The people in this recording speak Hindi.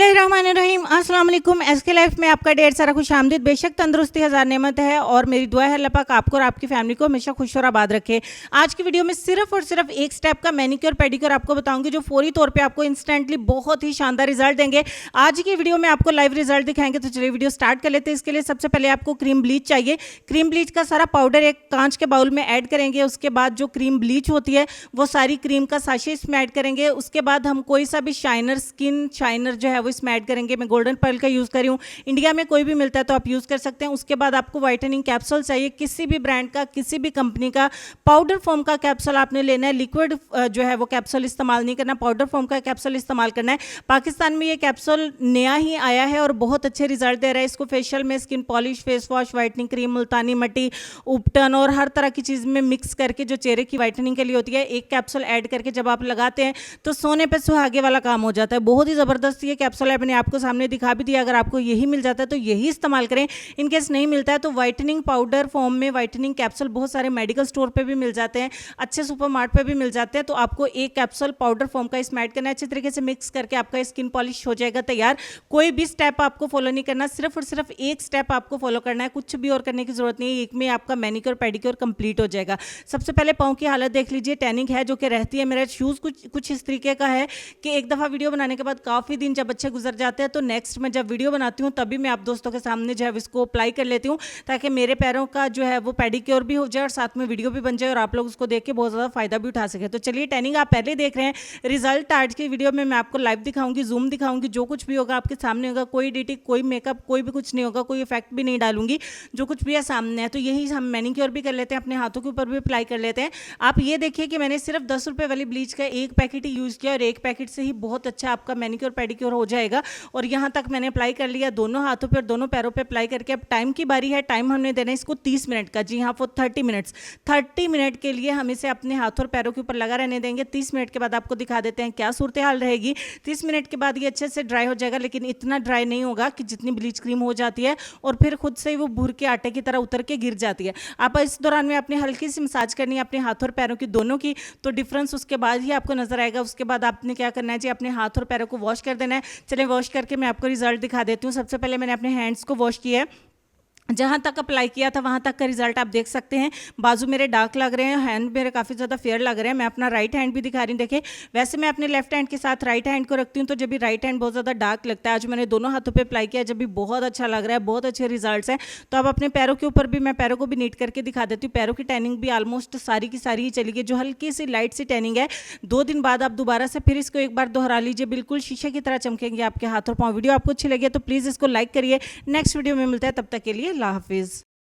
बिस्मिल्लाहिर्रहमानिर्रहीम अस्सलाम वालेकुम। एसके लाइफ में आपका ढेर सारा खुश आमदीद। बेशक तंदुरुस्ती हज़ार नेमत है और मेरी दुआ है अल्लाह पाक आपको और आपकी फैमिली को हमेशा खुश और आबाद रखे। आज की वीडियो में सिर्फ और सिर्फ एक स्टेप का मैनिक्योर पेडिक्योर आपको बताऊंगी जो फौरी तौर पे आपको इंस्टेंटली बहुत ही शानदार रिजल्ट देंगे। आज की वीडियो में आपको लाइव रिजल्ट दिखाएंगे। तो चलिए वीडियो स्टार्ट कर लेते हैं। इसके लिए सबसे पहले आपको क्रीम ब्लीच चाहिए। क्रीम ब्लीच का सारा पाउडर एक कांच के बाउल में ऐड करेंगे। उसके बाद जो क्रीम ब्लीच होती है वो सारी क्रीम का साशे इसमें ऐड करेंगे। उसके बाद हम कोई सा भी शाइनर, स्किन शाइनर जो है वो इसमें ऐड करेंगे। मैं गोल्डन पर्ल का यूज़ कर रही हूँ, इंडिया में कोई भी मिलता है तो आप यूज़ कर सकते हैं। उसके बाद आपको वाइटनिंग कैप्सूल चाहिए, किसी भी ब्रांड का, किसी भी कंपनी का। पाउडर फॉर्म का कैप्सूल आपने लेना है, लिक्विड जो है वो कैप्सूल इस्तेमाल नहीं करना, पाउडर फॉर्म का कैप्सूल इस्तेमाल करना है। पाकिस्तान में ये कैप्सूल नया ही आया है और बहुत अच्छे रिजल्ट दे रहा है। इसको फेशियल में, skin polish, face wash, whitening cream, multani mitti, ubtan और हर तरह की चीज़ में मिक्स करके जो चेहरे की वाइटनिंग के लिए होती है, एक कैप्सूल ऐड करके जब आप लगाते हैं तो सोने पे सुहागे वाला काम हो जाता है। बहुत ही ज़बरदस्त ये कैप्सूल है, मैंने आपको सामने दिखा भी दिया। अगर आपको यही मिल जाता है तो यही इस्तेमाल करें। इनकेस नहीं मिलता है तो वाइटनिंग पाउडर फॉर्म में वाइटनिंग कैप्सूल बहुत सारे मेडिकल स्टोर पे भी मिल जाते हैं, अच्छे सुपरमार्ट पे भी मिल जाते हैं। तो आपको एक कैप्सूल पाउडर फॉर्म का इसमें ऐड करना है। अच्छे तरीके से मिक्स करके आपका स्किन पॉलिश हो जाएगा तैयार। कोई भी स्टेप आपको फॉलो नहीं करना, सिर्फ और सिर्फ एक स्टेप आपको फॉलो करना है, कुछ भी और करने की जरूरत नहीं है। एक में आपका मैनिक्योर पेडिक्योर कंप्लीट हो जाएगा। सबसे पहले पाँव की हालत देख लीजिए, टैनिंग है जो कि रहती है। मेरा शूज़ कुछ इस तरीके का है कि एक दफ़ा वीडियो बनाने के बाद काफ़ी दिन जब अच्छे गुजर जाते हैं तो नेक्स्ट में जब वीडियो बनाती हूँ तभी मैं आप दोस्तों के सामने जो है इसको अप्लाई कर लेती हूँ, ताकि मेरे पैरों का जो है वो पेडिक्योर भी हो जाए और साथ में वीडियो भी बन जाए और आप लोग उसको देख के बहुत ज़्यादा फायदा भी उठा सके। तो चलिए, टैनिंग आप पहले देख रहे हैं, रिजल्ट आज की वीडियो में मैं आपको लाइव दिखाऊंगी, जूम दिखाऊंगी, जो कुछ भी होगा आपके सामने होगा। कोई एडिटिंग, कोई मेकअप, कोई भी कुछ नहीं होगा, कोई इफेक्ट भी नहीं डालूंगी, जो कुछ भी है सामने है। तो यही हम मैनिक्योर भी कर लेते हैं, अपने हाथों के ऊपर भी अप्लाई कर लेते हैं। आप ये देखिए कि मैंने सिर्फ 10 रुपये वाली ब्लीच का एक पैकेट ही यूज़ किया और एक पैकेट से ही बहुत अच्छा आपका मैनिक्योर पेडिक्योर हो जाएगा। और यहाँ तक मैंने अप्लाई कर लिया, दोनों हाथों पे और दोनों पैरों पे अप्लाई करके। अब टाइम की बारी है, टाइम हमने देना है इसको 30 मिनट का। जी हाँ, फॉर 30 मिनट्स। 30 मिनट के लिए हम इसे अपने हाथों और पैरों के ऊपर लगा रहने देंगे। 30 मिनट के बाद आपको दिखा देते हैं क्या सूरत हाल रहेगी। 30 मिनट के बाद ये अच्छे से ड्राई हो जाएगा, लेकिन इतना ड्राई नहीं होगा कि जितनी ब्लीच क्रीम हो जाती है और फिर खुद से ही वो भूर के आटे की तरह उतर के गिर जाती है। आप इस दौरान में अपनी हल्की सी मसाज करनी है अपने हाथों और पैरों की, दोनों की, तो डिफरेंस उसके बाद ही आपको नजर आएगा। उसके बाद आपने क्या करना है जी, अपने हाथ और पैरों को वॉश कर देना है। चलिए वॉश करके मैं आपको रिजल्ट दिखा देती हूँ। सबसे पहले मैंने अपने हैंड्स को वॉश किया है, जहाँ तक अप्लाई किया था वहाँ तक का रिजल्ट आप देख सकते हैं। बाजू मेरे डार्क लग रहे हैं, हैंड मेरे काफ़ी ज़्यादा फेयर लग रहे हैं। मैं अपना राइट हैंड भी दिखा रही हूँ, देखिए। वैसे मैं अपने लेफ्ट हैंड के साथ राइट हैंड को रखती हूँ तो जब भी राइट हैंड बहुत ज़्यादा डार्क लगता है, आज मैंने दोनों हाथों पे अप्लाई किया, जब भी बहुत अच्छा लग रहा है, बहुत अच्छे रिजल्ट्स हैं। तो अब अपने पैरों के ऊपर भी मैं पैरों को भी नीट करके दिखा देती हूँ। पैरों की टैनिंग भी ऑलमोस्ट सारी की सारी ही चली गई। जो हल्की सी लाइट सी टैनिंग है, 2 दिन बाद आप दोबारा से फिर इसको एक बार दोहरा लीजिए, बिल्कुल शीशे की तरह चमकेंगे आपके हाथ और पाँव। वीडियो आपको अच्छी लगी तो प्लीज़ इसको लाइक करिए। नेक्स्ट वीडियो में मिलता है, तब तक के लिए अल्लाह हाफिज़।